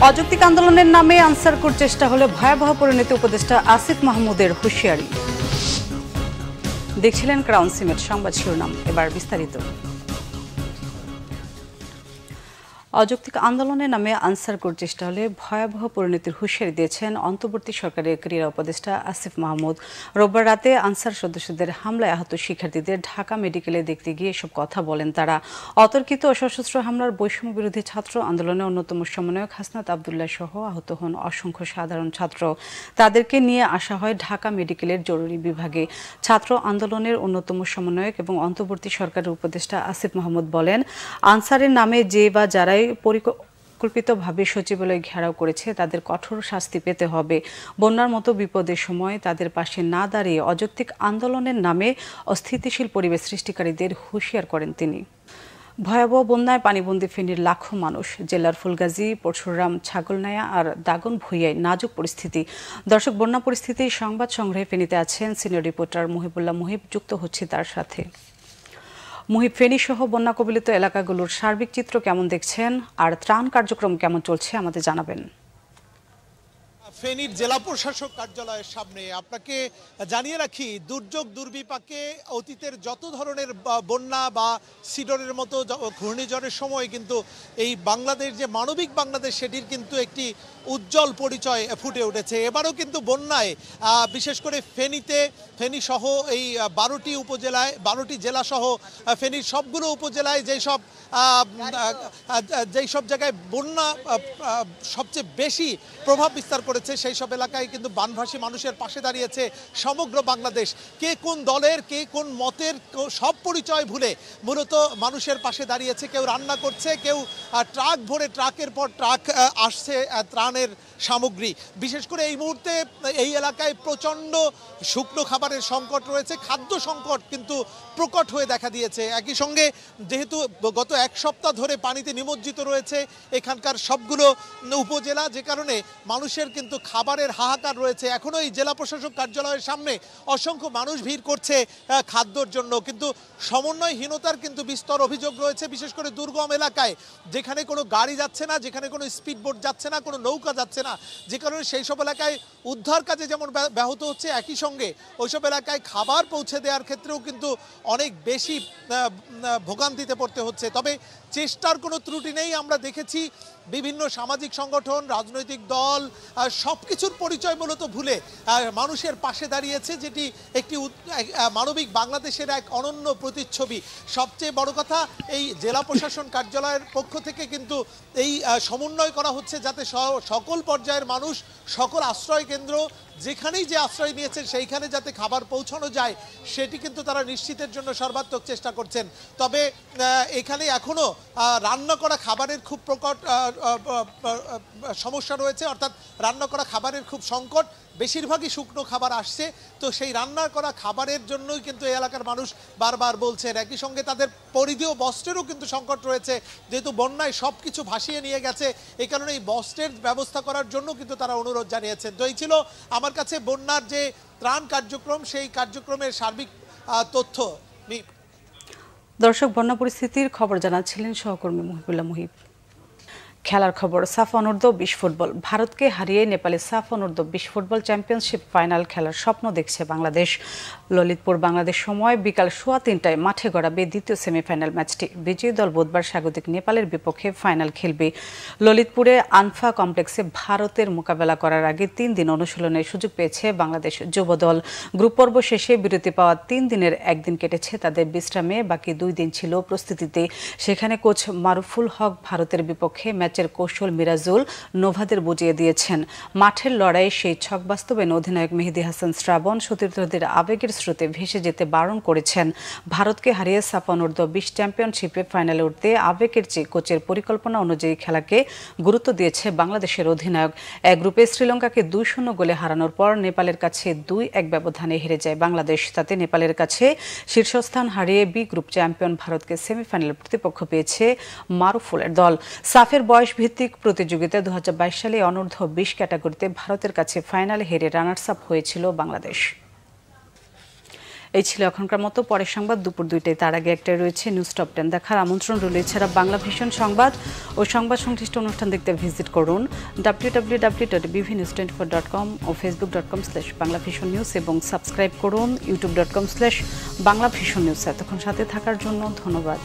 অযৌক্তিক আন্দোলনের নামে আনসার কোর চেষ্টা হলে ভয়াবহ পরিণতি উপদেষ্টা আসিফ মাহমুদের হুঁশিয়ারি। দেখছিলেন ক্রাউন সিমেট সংবাদ শিরোনাম, এবার বিস্তারিত। অযৌক্তিক আন্দোলনের নামে আনসার কোর চেষ্টা হলে ভয়াবহ পরিণতির হুঁশিয়ারি দিয়েছেন অন্তর্বর্তী সরকারের ক্রীড়া উপদেষ্টা আসিফ মাহমুদ। রোববার রাতে আনসার সদস্যদের হামলায় আহত শিক্ষার্থীদের ঢাকা মেডিকেলে দেখতে গিয়ে এসব কথা বলেন তারা। অতর্কিত ও সশস্ত্র হামলার বৈষম্য বিরোধী ছাত্র আন্দোলনের অন্যতম সমন্বয়ক হাসনাত আবদুল্লাহ সহ আহত হন অসংখ্য সাধারণ ছাত্র। তাদেরকে নিয়ে আসা হয় ঢাকা মেডিকেলের জরুরি বিভাগে। ছাত্র আন্দোলনের অন্যতম সমন্বয়ক এবং অন্তর্বর্তী সরকারের উপদেষ্টা আসিফ মাহমুদ বলেন, আনসারের নামে যে বা যারাই পরিকল্পিতভাবে সচিবালয় ঘেরাও করেছে তাদের কঠোর শাস্তি পেতে হবে। বন্যার মতো বিপদের সময় তাদের পাশে না দাঁড়িয়ে অযৌক্তিক আন্দোলনের নামে অস্থিতিশীল পরিবেশ সৃষ্টিকারীদের হুঁশিয়ার করেন তিনি। ভয়াবহ বন্যায় পানিবন্দী ফেনীর লাখো মানুষ। জেলার ফুলগাজী, পরশুরাম, ছাগলনাইয়া আর দাগনভূঞায় নাজুক পরিস্থিতি। দর্শক, বন্যা পরিস্থিতি সংবাদ সংগ্রহে ফেনীতে আছেন সিনিয়র রিপোর্টার মুহিবুল্লাহ মুহিব। যুক্ত হচ্ছে তার সাথে। মুহিব, ফেনী সহ বন্যা কবলিত এলাকাগুলোর সার্বিক চিত্র কেমন দেখছেন আর ত্রাণ কার্যক্রম কেমন চলছে আমাদের জানাবেন। ফেনীর জেলা প্রশাসক কার্যালয়ের সামনে আপনাকে জানিয়ে রাখি, দুর্যোগ দুর্বিপাকে অতীতের যত ধরনের বন্যা বা সিডরের মতো ঘূর্ণিঝড়ের সময় কিন্তু এই বাংলাদেশ যে মানবিক বাংলাদেশ সেটির কিন্তু একটি উজ্জ্বল পরিচয় ফুটে উঠেছে। এবারও কিন্তু বন্যায় বিশেষ করে ফেনী সহ এই 12টি উপজেলায়, 12টি জেলা সহ ফেনীর সবগুলো উপজেলায় যেই সব জায়গায় বন্যা সবচেয়ে বেশি প্রভাব বিস্তার করেছে সেই সব এলাকায় কিন্তু বানভাসী মানুষের পাশে দাঁড়িয়েছে সমগ্র বাংলাদেশ। কে কোন দলের, কে কোন মতের সব পরিচয় ভুলে মূলত মানুষের পাশে দাঁড়িয়েছে। কেউ রান্না করছে, কেউ ট্রাক ভরে ট্রাকের পর ট্রাক আসছে ত্রাণের সামগ্রী। বিশেষ করে এই মুহূর্তে এই এলাকায় প্রচণ্ড শুকনো খাবারের সংকট রয়েছে, খাদ্য সংকট কিন্তু প্রকট হয়ে দেখা দিয়েছে। একই সঙ্গে যেহেতু গত এক সপ্তাহ ধরে পানিতে নিমজ্জিত রয়েছে এখানকার সবগুলো উপজেলা, যে কারণে মানুষের কিন্তু খাবারের হাহাকার রয়েছে। এখনও এই জেলা প্রশাসক কার্যালয়ের সামনে অসংখ্য মানুষ ভিড় করছে খাদ্যর জন্য, কিন্তু সমন্বয়হীনতার কিন্তু বিস্তর অভিযোগ রয়েছে। বিশেষ করে দুর্গম এলাকায় যেখানে কোনো গাড়ি যাচ্ছে না, যেখানে কোনো স্পিড বোট যাচ্ছে না, কোনো নৌকা যাচ্ছে না, যে কারণে সেই সব এলাকায় উদ্ধার কাজে যেমন ব্যাহত হচ্ছে, একই সঙ্গে ওইসব এলাকায় খাবার পৌঁছে দেওয়ার ক্ষেত্রেও কিন্তু অনেক বেশি ভোগান্তিতে পড়তে হচ্ছে। তবে চেষ্টার কোনো ত্রুটি নেই। আমরা দেখেছি বিভিন্ন সামাজিক সংগঠন, রাজনৈতিক দল সব কিছুর পরিচয় মূলত ভুলে মানুষের পাশে দাঁড়িয়েছে, যেটি একটি মানবিক বাংলাদেশের এক অনন্য প্রতিচ্ছবি। সবচেয়ে বড় কথা, এই জেলা প্রশাসন কার্যালয়ের পক্ষ থেকে কিন্তু এই সমন্বয় করা হচ্ছে যাতে সকল পর্যায়ের মানুষ, সকল আশ্রয় কেন্দ্র যেখানেই যে আশ্রয় নিয়েছেন সেইখানে যাতে খাবার পৌঁছানো যায় সেটি কিন্তু তারা নিশ্চিতের জন্য সর্বাত্মক চেষ্টা করছেন। তবে এখানে এখনও রান্না করা খাবারের খুব প্রকট সমস্যা রয়েছে, অর্থাৎ রান্না করা খাবারের খুব সংকট। বেশিরভাগই শুকনো খাবার আসছে, তো সেই রান্না করা খাবারের জন্যই কিন্তু এই এলাকার মানুষ বারবার বলছেন। একই সঙ্গে তাদের পরিধেয় বস্ত্রেরও কিন্তু সংকট রয়েছে, যেহেতু বন্যায় সব কিছু ভাসিয়ে নিয়ে গেছে, এই কারণে এই বস্ত্রের ব্যবস্থা করার জন্য কিন্তু তারা অনুরোধ জানিয়েছেন। তো এই ছিল আমার কাছে বন্যার যে ত্রাণ কার্যক্রম সেই কার্যক্রমের সার্বিক তথ্য। দর্শক, বন্যা পরিস্থিতির খবর জানাচ্ছিলেন সহকর্মী মুহিবুল্লাহ মুহিব। খেলার খবর, সাফ অনূর্ধ্ব 20 ফুটবল। ভারতকে হারিয়ে নেপালে সাফ অনূর্ধ্ব 20 ফুটবল চ্যাম্পিয়নশিপ ফাইনাল খেলার স্বপ্ন দেখছে বাংলাদেশ। ললিতপুর বাংলাদেশ সময় বিকাল 3:15টায় মাঠে গড়াবে দ্বিতীয় সেমিফাইনাল ম্যাচটি। বিজয়ী দল বুধবার স্বাগতিক নেপালের বিপক্ষে ফাইনাল খেলবে। ললিতপুরে আনফা কমপ্লেক্সে ভারতের মোকাবেলা করার আগে 3 দিন অনুশীলনের সুযোগ পেয়েছে বাংলাদেশ যুব দল। গ্রুপ পর্ব শেষে বিরতি পাওয়া 3 দিনের একদিন কেটেছে তাদের বিশ্রামে, বাকি 2 দিন ছিল প্রস্তুতিতে। সেখানে কোচ মারুফুল হক ভারতের বিপক্ষে ম্যাচের কৌশল মিরাজুল নোভাদের বুঝিয়ে দিয়েছেন। মাঠের লড়াই সেই ছক বাস্তবায়নে অধিনায়ক মেহেদী হাসান শ্রাবণ সতীর্থদের আবেগের স্রোতে ভেসে যেতে বারণ করেছেন। ভারতকে হারিয়ে সাফ অনূর্ধ্ব 20 চ্যাম্পিয়নশিপে ফাইনালে উঠতে আবেগের চেয়ে কোচের পরিকল্পনা অনুযায়ী খেলাকে গুরুত্ব দিয়েছে বাংলাদেশের অধিনায়ক। এক গ্রুপে শ্রীলঙ্কাকে 2-0 গোলে হারানোর পর নেপালের কাছে 2-1 ব্যবধানে হেরে যায় বাংলাদেশ। তাতে নেপালের কাছে শীর্ষস্থান হারিয়ে বি গ্রুপ চ্যাম্পিয়ন ভারতকে সেমিফাইনালে প্রতিপক্ষ পেয়েছে মারুফুলের দল। সাফের বয়স ভিত্তিক প্রতিযোগিতায় 2022 সালে অনূর্ধ্ব 20 ক্যাটাগরিতে ভারতের কাছে ফাইনালে হেরে রানার্স আপ হয়েছিল বাংলাদেশ। এই ছিল এখনকার মতো। পরের সংবাদ দুপুর 2টায়, তার আগে একটাই রয়েছে নিউজ টপ 10 দেখার আমন্ত্রণ রইল। এছাড়া বাংলা ভিশন সংবাদ ও সংবাদ সংশ্লিষ্ট অনুষ্ঠান দেখতে ভিজিট করুন www.bvnews24.com ও facebook.com/banglavisionnews এবং সাবস্ক্রাইব করুন youtube.com/banglavisionnews। এতক্ষণ সাথে থাকার জন্য ধন্যবাদ।